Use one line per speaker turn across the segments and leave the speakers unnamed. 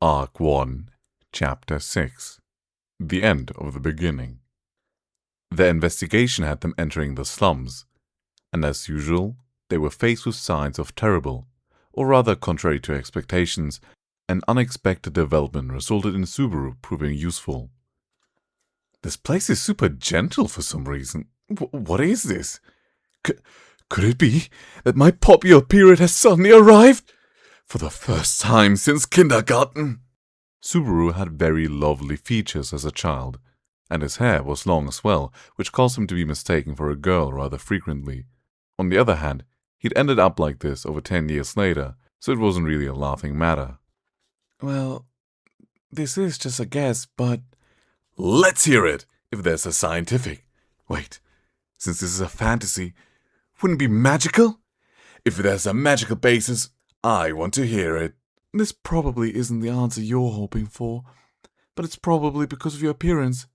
Arc 1, Chapter 6. The End of the Beginning. Their investigation had them entering the slums, and as usual, they were faced with signs of terrible, or rather contrary to expectations, an unexpected development resulted in Subaru proving useful. This place is super gentle for some reason. What is this? Could it be that my popular period has suddenly arrived? For the first time since kindergarten. Subaru had very lovely features as a child, and his hair was long as well, which caused him to be mistaken for a girl rather frequently. On the other hand, he'd ended up like this over 10 years later, so it wasn't really a laughing matter.
Well, this is just a guess, but...
Let's hear it, if there's a scientific. Wait, since this is a fantasy, wouldn't it be magical? If there's a magical basis, I want to hear it.
This probably isn't the answer you're hoping for, but it's probably because of your appearance.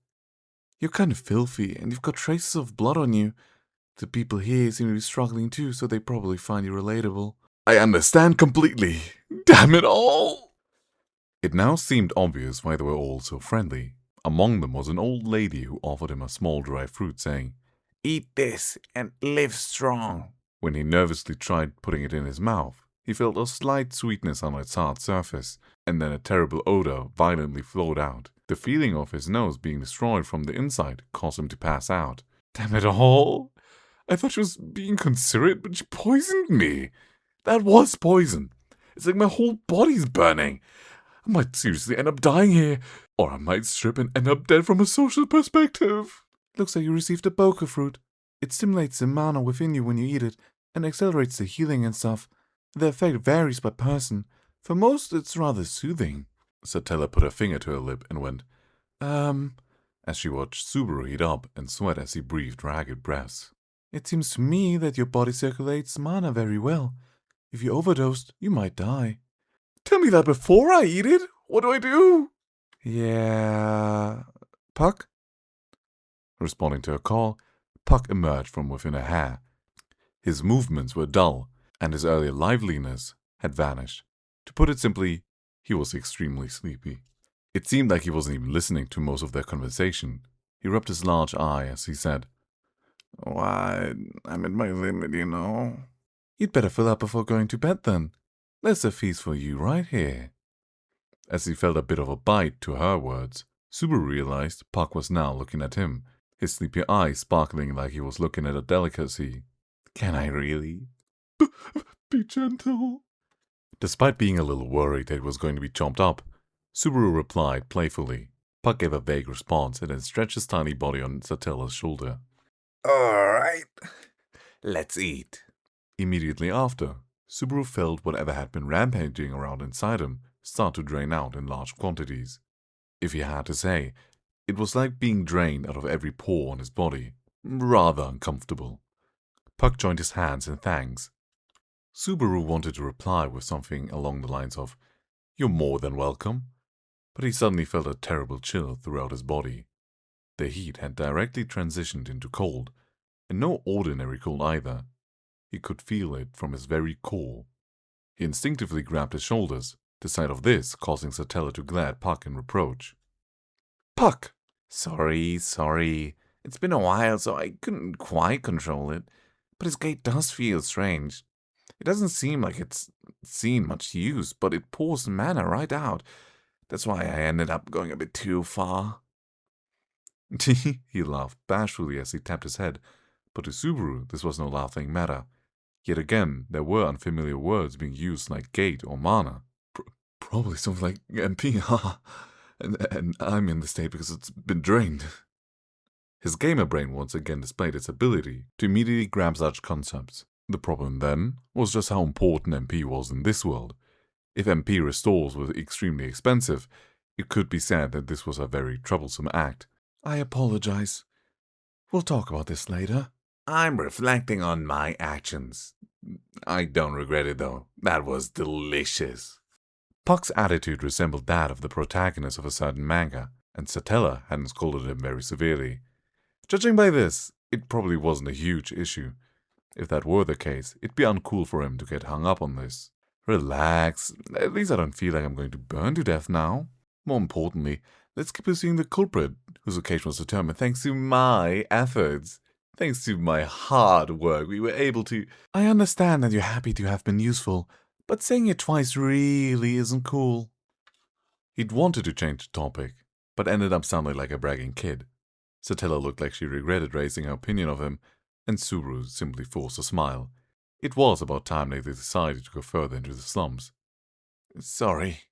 You're kind of filthy, and you've got traces of blood on you. The people here seem to be struggling too, so they probably find you relatable.
I understand completely. Damn it all! It now seemed obvious why they were all so friendly. Among them was an old lady who offered him a small dry fruit, saying,
"Eat this and live strong."
When he nervously tried putting it in his mouth, he felt a slight sweetness on its hard surface, and then a terrible odor violently flowed out. The feeling of his nose being destroyed from the inside caused him to pass out.
Damn it all! I thought she was being considerate, but she poisoned me. That was poison. It's like my whole body's burning. I might seriously end up dying here, or I might strip and end up dead from a social perspective. Looks like you received a bokeh fruit. It stimulates the mana within you when you eat it, and accelerates the healing and stuff. The effect varies by person. For most, it's rather soothing.
Satella put her finger to her lip and went, as she watched Subaru heat up and sweat as he breathed ragged breaths.
It seems to me that your body circulates mana very well. If you overdosed, you might die. Tell me that before I eat it. What do I do? Yeah... Puck?
Responding to her call, Puck emerged from within her hair. His movements were dull, and his earlier liveliness had vanished. To put it simply, he was extremely sleepy. It seemed like he wasn't even listening to most of their conversation. He rubbed his large eye as he said,
"Why, I'm at my limit, you know." "You'd better fill up before going to bed then. There's a feast for you right here."
As he felt a bit of a bite to her words, Subaru realized Puck was now looking at him, his sleepy eyes sparkling like he was looking at a delicacy.
"Can I really?" Be gentle."
Despite being a little worried that it was going to be chomped up, Subaru replied playfully. Puck gave a vague response and then stretched his tiny body on Satella's shoulder.
"Alright, let's eat."
Immediately after, Subaru felt whatever had been rampaging around inside him start to drain out in large quantities. If he had to say, it was like being drained out of every pore on his body. Rather uncomfortable. Puck joined his hands in thanks. Subaru wanted to reply with something along the lines of, "You're more than welcome," but he suddenly felt a terrible chill throughout his body. The heat had directly transitioned into cold, and no ordinary cold either. He could feel it from his very core. He instinctively grabbed his shoulders, the sight of this causing Satella to glare at Puck in reproach.
"Puck! Sorry. It's been a while, so I couldn't quite control it. But his gait does feel strange. It doesn't seem like it's seen much use, but it pours mana right out. That's why I ended up going a bit too far."
He laughed bashfully as he tapped his head, but to Subaru this was no laughing matter. Yet again, there were unfamiliar words being used like gate or mana.
Probably something like MP, haha. And I'm in this state because it's been drained.
His gamer brain once again displayed its ability to immediately grab such concepts. The problem then was just how important MP was in this world. If MP restores were extremely expensive, it could be said that this was a very troublesome act.
"I apologize. We'll talk about this later." "I'm reflecting on my actions. I don't regret it though. That was delicious."
Puck's attitude resembled that of the protagonist of a certain manga, and Satella hadn't scolded him very severely. Judging by this, it probably wasn't a huge issue. If that were the case, it'd be uncool for him to get hung up on this.
Relax. At least I don't feel like I'm going to burn to death now. More importantly, let's keep pursuing the culprit, whose location was determined thanks to my efforts. Thanks to my hard work, we were able to... I understand that you're happy to have been useful, but saying it twice really isn't cool. He'd wanted to change the topic, but ended up sounding like a bragging kid. Satella looked like she regretted raising her opinion of him, and Subaru simply forced a smile. It was about time they decided to go further into the slums. Sorry,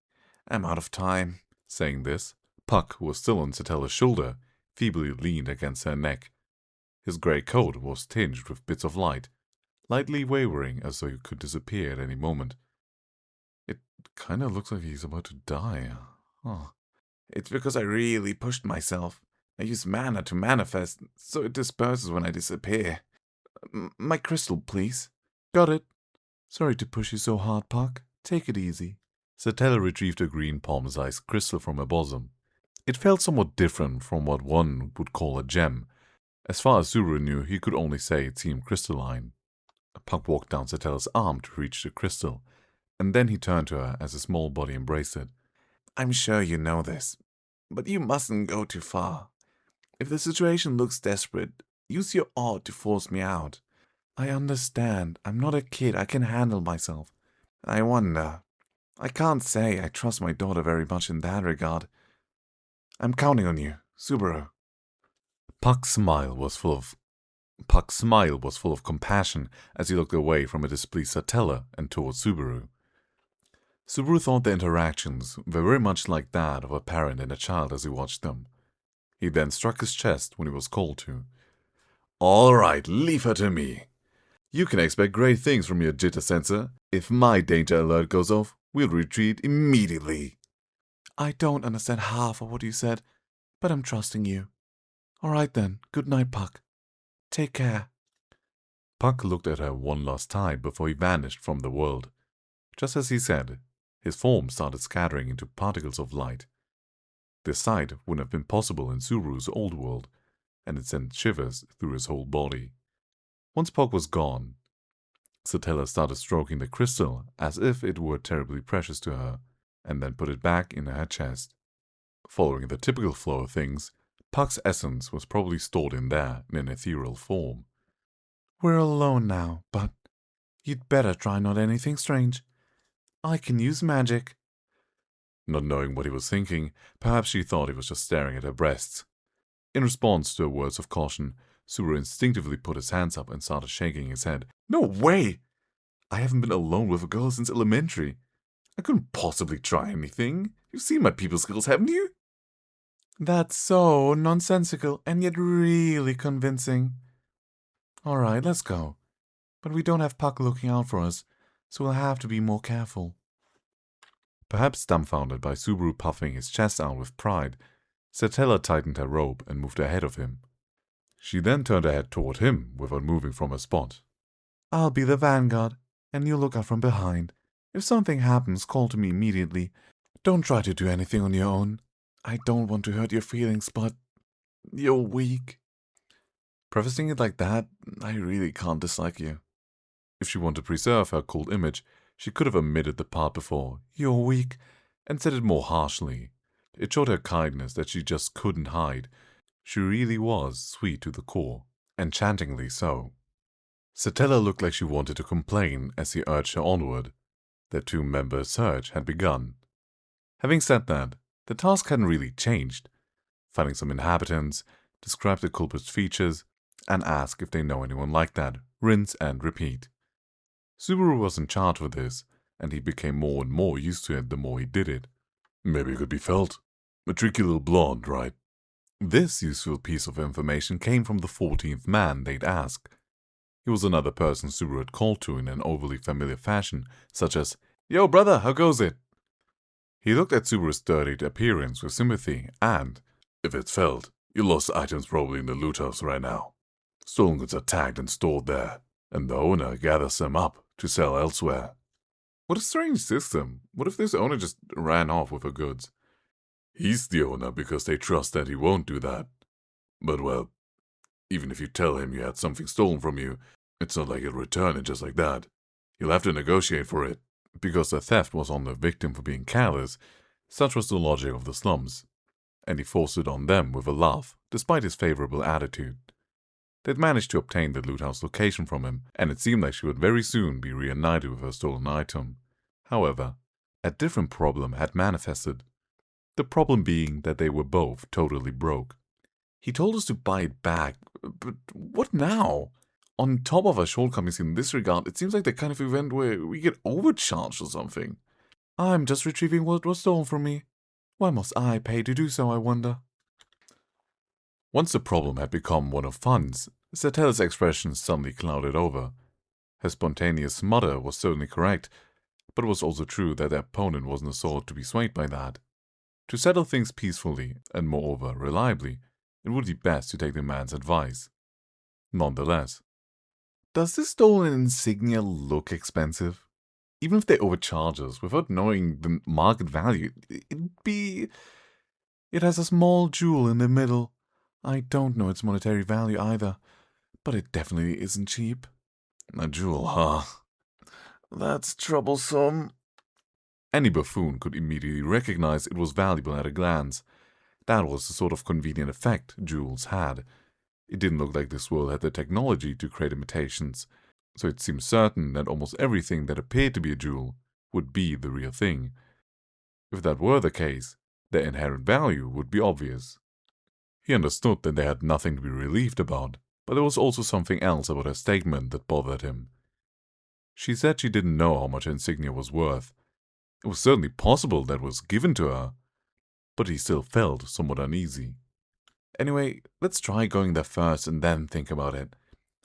I'm out of time. Saying this, Puck, who was still on Satella's shoulder, feebly leaned against her neck. His grey coat was tinged with bits of light, lightly wavering as though he could disappear at any moment. It kind of looks like he's about to die. Huh. It's because I really pushed myself. I use mana to manifest, so it disperses when I disappear. My crystal, please. Got it. Sorry to push you so hard, Puck. Take it easy. Satella retrieved a green palm-sized crystal from her bosom. It felt somewhat different from what one would call a gem. As far as Subaru knew, he could only say it seemed crystalline. Puck walked down Satella's arm to reach the crystal, and then he turned to her as his small body embraced it. I'm sure you know this, but you mustn't go too far. If the situation looks desperate, use your art to force me out. I understand. I'm not a kid. I can handle myself. I wonder. I can't say I trust my daughter very much in that regard. I'm counting on you, Subaru. Puck's smile was full of compassion as he looked away from a displeased Satella and towards Subaru. Subaru thought their interactions were very much like that of a parent and a child as he watched them. He then struck his chest when he was called to. All right, leave her to me. You can expect great things from your jitter sensor. If my danger alert goes off, we'll retreat immediately. I don't understand half of what you said, but I'm trusting you. All right then, good night, Puck. Take care. Puck looked at her one last time before he vanished from the world. Just as he said, his form started scattering into particles of light. This sight wouldn't have been possible in Subaru's old world, and it sent shivers through his whole body. Once Puck was gone, Satella started stroking the crystal as if it were terribly precious to her, and then put it back in her chest. Following the typical flow of things, Puck's essence was probably stored in there in an ethereal form. We're alone now, but you'd better try not anything strange. I can use magic. Not knowing what he was thinking, perhaps she thought he was just staring at her breasts. In response to her words of caution, Subaru instinctively put his hands up and started shaking his head. No way! I haven't been alone with a girl since elementary. I couldn't possibly try anything. You've seen my people skills, haven't you? That's so nonsensical and yet really convincing. All right, let's go. But we don't have Puck looking out for us, so we'll have to be more careful. Perhaps dumbfounded by Subaru puffing his chest out with pride, Satella tightened her robe and moved ahead of him. She then turned her head toward him without moving from her spot. I'll be the vanguard, and you'll look out from behind. If something happens, call to me immediately. Don't try to do anything on your own. I don't want to hurt your feelings, but you're weak. Prefacing it like that, I really can't dislike you. If she wanted to preserve her cold image, she could have omitted the part before, you're weak, and said it more harshly. It showed her kindness that she just couldn't hide. She really was sweet to the core, enchantingly so. Satella looked like she wanted to complain as he urged her onward. Their two-member search had begun. Having said that, the task hadn't really changed. Finding some inhabitants, describe the culprit's features, and ask if they know anyone like that. Rinse and repeat. Subaru was in charge of this, and he became more and more used to it the more he did it. Maybe it could be felt. A tricky little blonde, right? This useful piece of information came from the 14th man they'd ask. He was another person Subaru had called to in an overly familiar fashion, such as, Yo, brother, how goes it? He looked at Subaru's dirtied appearance with sympathy, and, if it's felt, your lost items probably in the loot house right now. Stolen goods are tagged and stored there, and the owner gathers them up to sell elsewhere. What a strange system. What if this owner just ran off with her goods? He's the owner because they trust that he won't do that. But well, even if you tell him you had something stolen from you, it's not like he'll return it just like that. You'll have to negotiate for it.
Because the theft was on the victim for being careless, such was the logic of the slums, and he forced it on them with a laugh, despite his favorable attitude. They'd managed to obtain the loot house location from him, and it seemed like she would very soon be reunited with her stolen item. However, a different problem had manifested. The problem being that they were both totally broke. He told us to buy it back, but what now? On top of our shortcomings in this regard, it seems like the kind of event where we get overcharged or something. I'm just retrieving what was stolen from me. Why must I pay to do so, I wonder? Once the problem had become one of funds, Satella's expression suddenly clouded over. Her spontaneous mutter was certainly correct, but it was also true that their opponent wasn't the sort to be swayed by that. To settle things peacefully, and moreover reliably, it would be best to take the man's advice. Nonetheless, does this stolen insignia look expensive? Even if they overcharge us without knowing the market value, it has a small jewel in the middle. I don't know its monetary value either, but it definitely isn't cheap. A jewel, huh? That's troublesome. Any buffoon could immediately recognize it was valuable at a glance. That was the sort of convenient effect jewels had. It didn't look like this world had the technology to create imitations, so it seemed certain that almost everything that appeared to be a jewel would be the real thing. If that were the case, their inherent value would be obvious. He understood that they had nothing to be relieved about, but there was also something else about her statement that bothered him. She said she didn't know how much her insignia was worth. It was certainly possible that it was given to her, but he still felt somewhat uneasy. Anyway, let's try going there first and then think about it.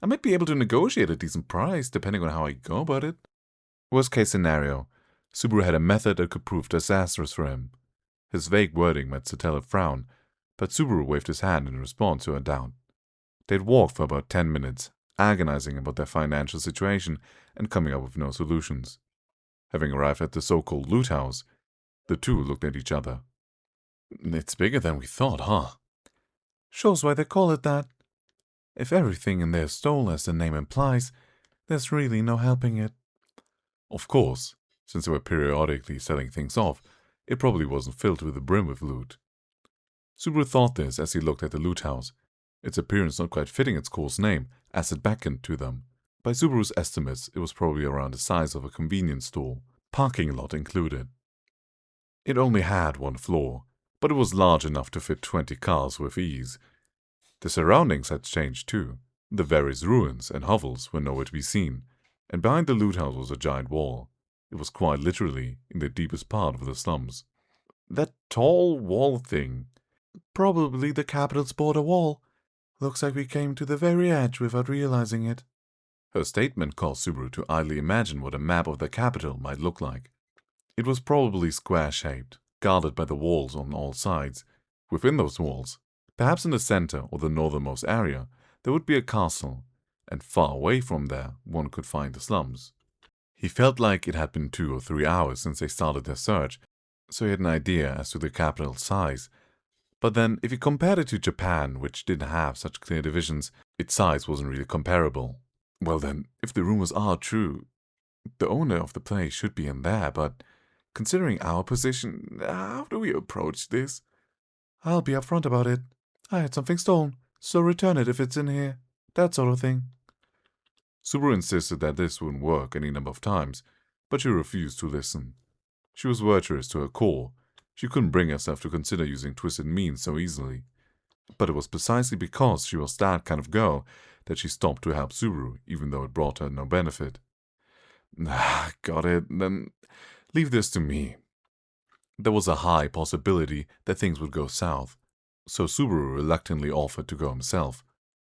I might be able to negotiate a decent price depending on how I go about it. Worst case scenario, Subaru had a method that could prove disastrous for him. His vague wording made Satella frown, but Subaru waved his hand in response to her doubt. They'd walked for about 10 minutes, agonizing about their financial situation and coming up with no solutions. Having arrived at the so-called loot house, the two looked at each other. It's bigger than we thought, huh? Shows why they call it that. If everything in there is stolen as the name implies, there's really no helping it. Of course, since they were periodically selling things off, it probably wasn't filled to the brim with loot. Subaru thought this as he looked at the loot house, its appearance not quite fitting its coarse name as it beckoned to them. By Subaru's estimates, it was probably around the size of a convenience store, parking lot included. It only had one floor, but it was large enough to fit 20 cars with ease. The surroundings had changed too. The various ruins and hovels were nowhere to be seen, and behind the loot house was a giant wall. It was quite literally in the deepest part of the slums. That tall wall thing. Probably the capital's border wall. Looks like we came to the very edge without realizing it. Her statement caused Subaru to idly imagine what a map of the capital might look like. It was probably square-shaped, guarded by the walls on all sides. Within those walls, perhaps in the center or the northernmost area, there would be a castle, and far away from there one could find the slums. He felt like it had been 2 or 3 hours since they started their search, so he had an idea as to the capital's size. But then, if he compared it to Japan, which didn't have such clear divisions, its size wasn't really comparable. Well then, if the rumors are true, the owner of the place should be in there, but considering our position, how do we approach this? I'll be upfront about it. I had something stolen, so return it if it's in here. That sort of thing. Subaru insisted that this wouldn't work any number of times, but she refused to listen. She was virtuous to her core. She couldn't bring herself to consider using twisted means so easily. But it was precisely because she was that kind of girl that she stopped to help Subaru, even though it brought her no benefit. Got it, then leave this to me. There was a high possibility that things would go south, so Subaru reluctantly offered to go himself.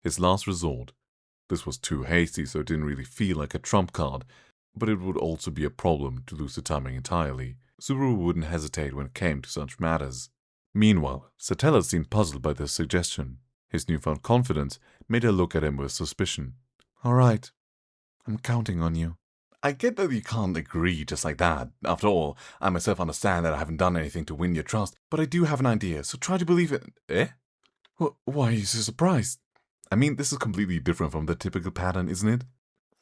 His last resort. This was too hasty, so it didn't really feel like a trump card, but it would also be a problem to lose the timing entirely. Subaru wouldn't hesitate when it came to such matters. Meanwhile, Satella seemed puzzled by this suggestion. His newfound confidence made her look at him with suspicion. All right, I'm counting on you. I get that you can't agree just like that. After all, I myself understand that I haven't done anything to win your trust, but I do have an idea, so try to believe it. Eh? Why are you so surprised? I mean, this is completely different from the typical pattern, isn't it?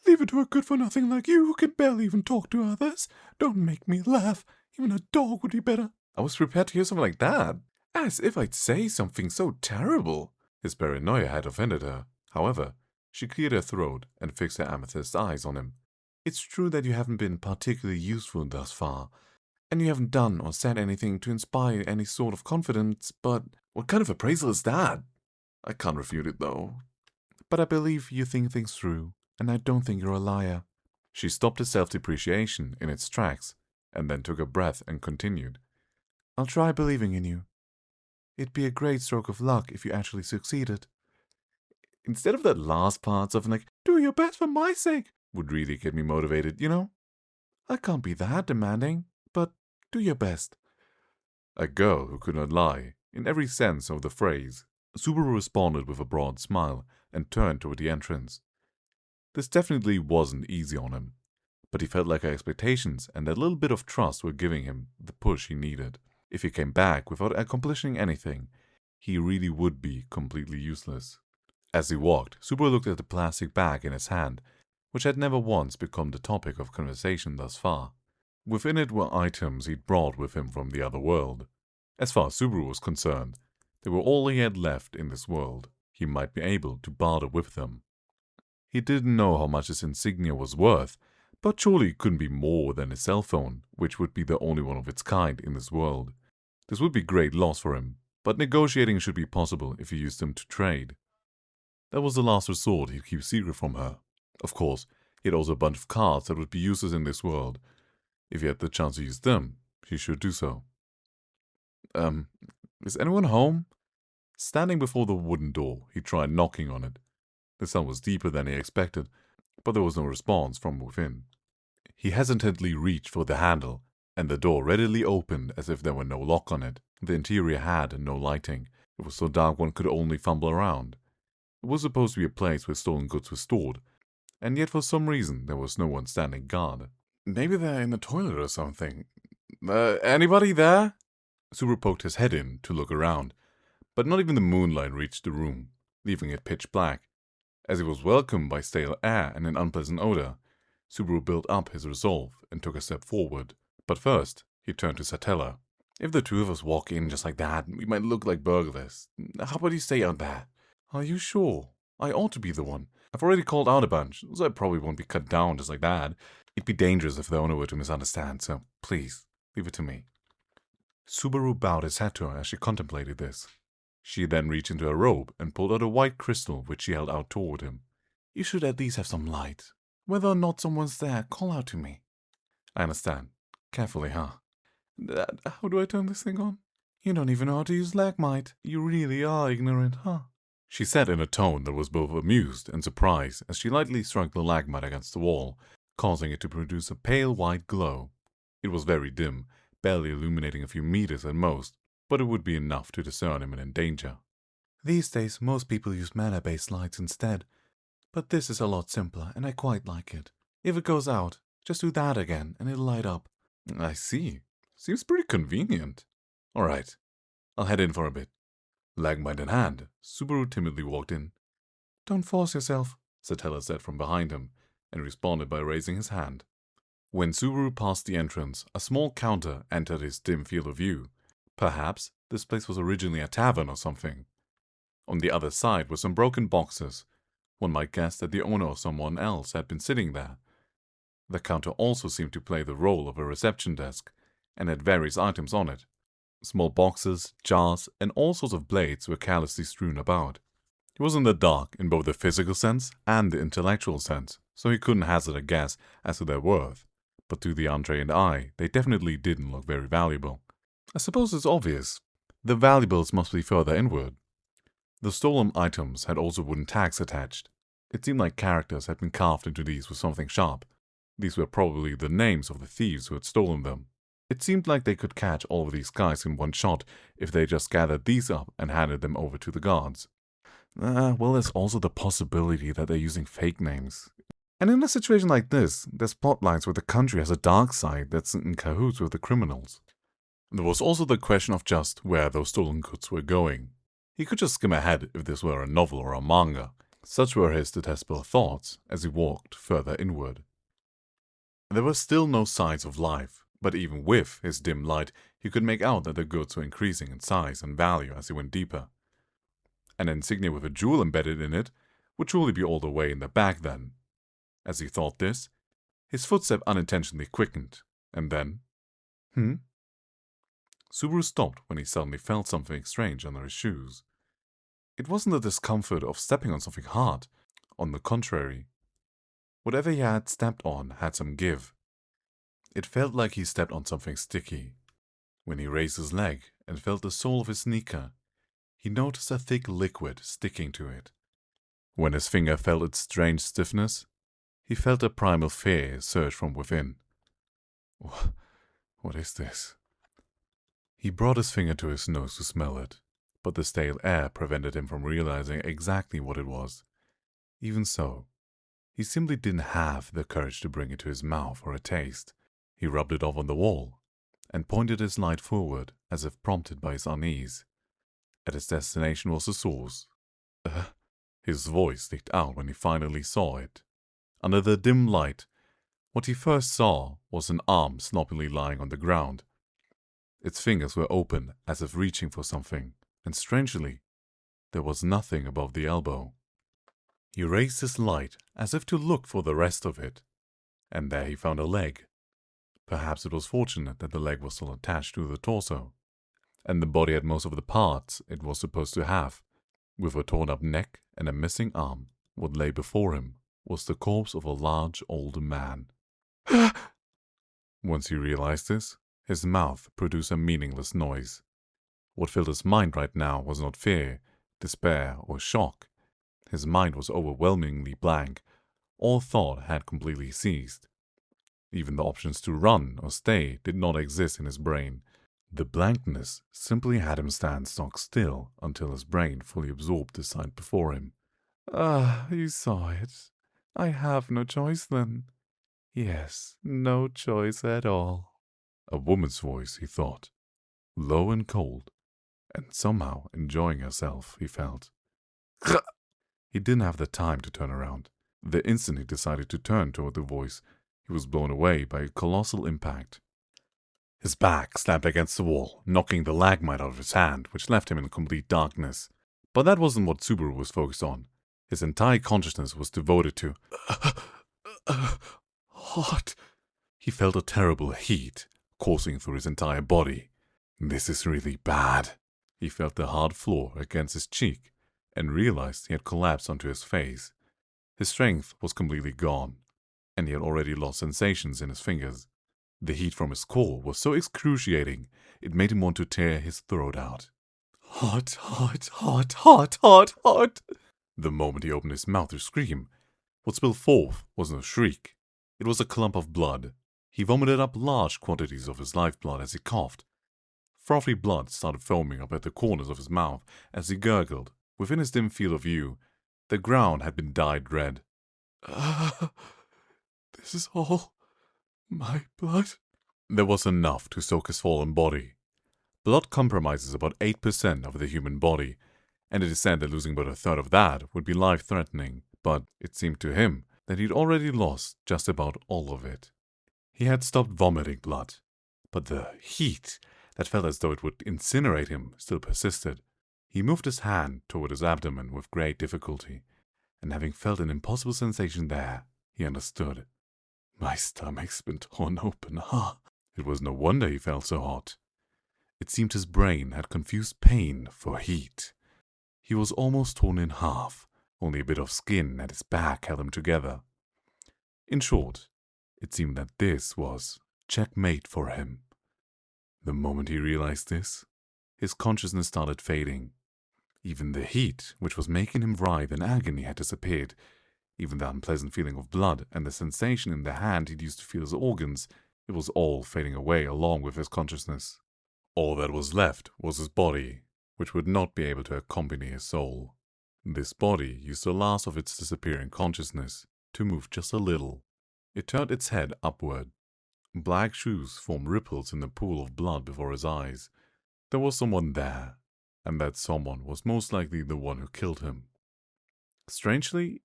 Leave it to a good-for-nothing like you who can barely even talk to others. Don't make me laugh. Even a dog would be better. I was prepared to hear something like that. As if I'd say something so terrible. His paranoia had offended her. However, she cleared her throat and fixed her amethyst eyes on him. It's true that you haven't been particularly useful thus far, and you haven't done or said anything to inspire any sort of confidence, but what kind of appraisal is that? I can't refute it, though. But I believe you think things through, and I don't think you're a liar. She stopped his self-depreciation in its tracks, and then took a breath and continued. I'll try believing in you. It'd be a great stroke of luck if you actually succeeded. Instead of that last part, something like, do your best for my sake, would really get me motivated, you know? I can't be that demanding, but do your best. A girl who could not lie, in every sense of the phrase. Subaru responded with a broad smile and turned toward the entrance. This definitely wasn't easy on him, but he felt like her expectations and that little bit of trust were giving him the push he needed. If he came back without accomplishing anything, he really would be completely useless. As he walked, Subaru looked at the plastic bag in his hand, which had never once become the topic of conversation thus far. Within it were items he'd brought with him from the other world. As far as Subaru was concerned, they were all he had left in this world. He might be able to barter with them. He didn't know how much his insignia was worth, but surely it couldn't be more than his cell phone, which would be the only one of its kind in this world. This would be great loss for him, but negotiating should be possible if he used them to trade. That was the last resort he'd keep secret from her. Of course, he had also a bunch of cards that would be useless in this world. If he had the chance to use them, he should do so. Is anyone home? Standing before the wooden door, he tried knocking on it. The sound was deeper than he expected, but there was no response from within. He hesitantly reached for the handle, and the door readily opened as if there were no lock on it. The interior had no lighting. It was so dark one could only fumble around. It was supposed to be a place where stolen goods were stored, and yet for some reason there was no one standing guard. Maybe they're in the toilet or something. Anybody there? Subaru poked his head in to look around, but not even the moonlight reached the room, leaving it pitch black. As he was welcomed by stale air and an unpleasant odor, Subaru built up his resolve and took a step forward. But first, he turned to Satella. If the two of us walk in just like that, we might look like burglars. How about you stay out there? Are you sure? I ought to be the one. I've already called out a bunch, so I probably won't be cut down just like that. It'd be dangerous if the owner were to misunderstand, so please, leave it to me. Subaru bowed his head to her as she contemplated this. She then reached into her robe and pulled out a white crystal which she held out toward him. You should at least have some light. Whether or not someone's there, call out to me. I understand. Carefully, huh? How do I turn this thing on? You don't even know how to use Lagmite. You really are ignorant, huh? She said in a tone that was both amused and surprised as she lightly struck the Lagmite against the wall, causing it to produce a pale white glow. It was very dim, barely illuminating a few meters at most, but it would be enough to discern imminent danger. These days, most people use mana-based lights instead, but this is a lot simpler, and I quite like it. If it goes out, just do that again, and it'll light up. I see. Seems pretty convenient. Alright, I'll head in for a bit. Lagmite in hand, Subaru timidly walked in. Don't force yourself, Satella said from behind him, and responded by raising his hand. When Subaru passed the entrance, a small counter entered his dim field of view. Perhaps this place was originally a tavern or something. On the other side were some broken boxes. One might guess that the owner or someone else had been sitting there. The counter also seemed to play the role of a reception desk, and had various items on it. Small boxes, jars, and all sorts of blades were carelessly strewn about. He was in the dark in both the physical sense and the intellectual sense, so he couldn't hazard a guess as to their worth. But to the untrained eye, they definitely didn't look very valuable. I suppose it's obvious. The valuables must be further inward. The stolen items had also wooden tags attached. It seemed like characters had been carved into these with something sharp. These were probably the names of the thieves who had stolen them. It seemed like they could catch all of these guys in one shot if they just gathered these up and handed them over to the guards. Well, there's also the possibility that they're using fake names. And in a situation like this, there's plotlines where the country has a dark side that's in cahoots with the criminals. There was also the question of just where those stolen goods were going. He could just skim ahead if this were a novel or a manga.
Such were his detestable thoughts as he walked further inward. There were still no signs of life, but even with his dim light, he could make out that the goods were increasing in size and value as he went deeper. An insignia with a jewel embedded in it would truly be all the way in the back then. As he thought this, his footstep unintentionally quickened, and then... Subaru stopped when he suddenly felt something strange under his shoes. It wasn't the discomfort of stepping on something hard. On the contrary, whatever he had stepped on had some give. It felt like he stepped on something sticky. When he raised his leg and felt the sole of his sneaker, he noticed a thick liquid sticking to it. When his finger felt its strange stiffness, he felt a primal fear surge from within. What is this? He brought his finger to his nose to smell it, but the stale air prevented him from realizing exactly what it was. Even so, he simply didn't have the courage to bring it to his mouth for a taste. He rubbed it off on the wall and pointed his light forward as if prompted by his unease. At his destination was the source. His voice leaked out when he finally saw it. Under the dim light, what he first saw was an arm sloppily lying on the ground. Its fingers were open as if reaching for something, and strangely, there was nothing above the elbow. He raised his light as if to look for the rest of it, and there he found a leg. Perhaps it was fortunate that the leg was still attached to the torso, and the body had most of the parts it was supposed to have. With a torn-up neck and a missing arm, what lay before him was the corpse of a large old man. Once he realized this, his mouth produced a meaningless noise. What filled his mind right now was not fear, despair, or shock. His mind was overwhelmingly blank. All thought had completely ceased. Even the options to run or stay did not exist in his brain. The blankness simply had him stand stock still until his brain fully absorbed the sight before him. You saw it. I have no choice then. Yes, no choice at all. A woman's voice, he thought. Low and cold, and somehow enjoying herself, he felt. He didn't have the time to turn around. The instant he decided to turn toward the voice, he was blown away by a colossal impact. His back slapped against the wall, knocking the lagmite out of his hand, which left him in complete darkness. But that wasn't what Subaru was focused on. His entire consciousness was devoted to... hot. He felt a terrible heat coursing through his entire body. This is really bad. He felt the hard floor against his cheek and realized he had collapsed onto his face. His strength was completely gone, and he had already lost sensations in his fingers. The heat from his core was so excruciating, it made him want to tear his throat out. Hot, hot, hot, hot, hot, hot. The moment he opened his mouth to scream, what spilled forth wasn't a shriek. It was a clump of blood. He vomited up large quantities of his lifeblood as he coughed. Frothy blood started foaming up at the corners of his mouth as he gurgled. Within his dim field of view, the ground had been dyed red. This is all my blood? There was enough to soak his fallen body. Blood compromises about 8% of the human body, and it is said that losing about a third of that would be life-threatening, but it seemed to him that he'd already lost just about all of it. He had stopped vomiting blood, but the heat that felt as though it would incinerate him still persisted. He moved his hand toward his abdomen with great difficulty, and having felt an impossible sensation there, he understood. My stomach's been torn open, It was no wonder he felt so hot. It seemed his brain had confused pain for heat. He was almost torn in half, only a bit of skin at his back held him together. In short, it seemed that this was checkmate for him. The moment he realized this, his consciousness started fading. Even the heat, which was making him writhe in agony, had disappeared. Even the unpleasant feeling of blood and the sensation in the hand he'd used to feel his organs, it was all fading away along with his consciousness. All that was left was his body, which would not be able to accompany his soul. This body used the last of its disappearing consciousness to move just a little. It turned its head upward. Black shoes formed ripples in the pool of blood before his eyes. There was someone there, and that someone was most likely the one who killed him. Strangely,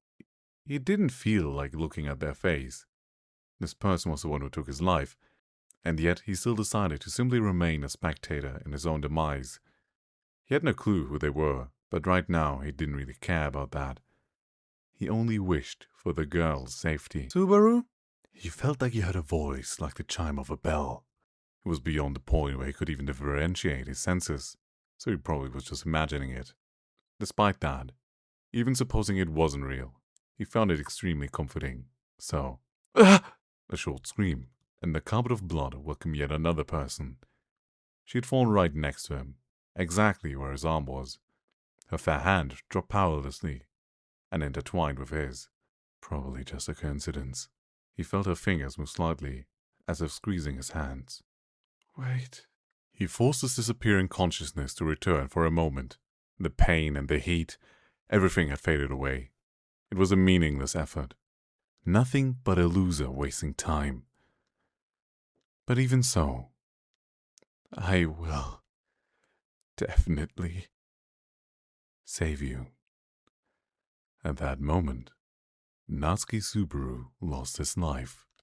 he didn't feel like looking at their face. This person was the one who took his life, and yet he still decided to simply remain a spectator in his own demise. He had no clue who they were, but right now he didn't really care about that. He only wished for the girl's safety. Subaru? He felt like he heard a voice like the chime of a bell. It was beyond the point where he could even differentiate his senses, so he probably was just imagining it. Despite that, even supposing it wasn't real, he found it extremely comforting. So, a short scream, and the carpet of blood welcomed yet another person. She had fallen right next to him, exactly where his arm was. Her fair hand dropped powerlessly and intertwined with his. Probably just a coincidence. He felt her fingers move slightly, as if squeezing his hands. Wait. He forced his disappearing consciousness to return for a moment. The pain and the heat, everything had faded away. It was a meaningless effort. Nothing but a loser wasting time. But even so, I will definitely save you. At that moment, Natsuki Subaru lost his life.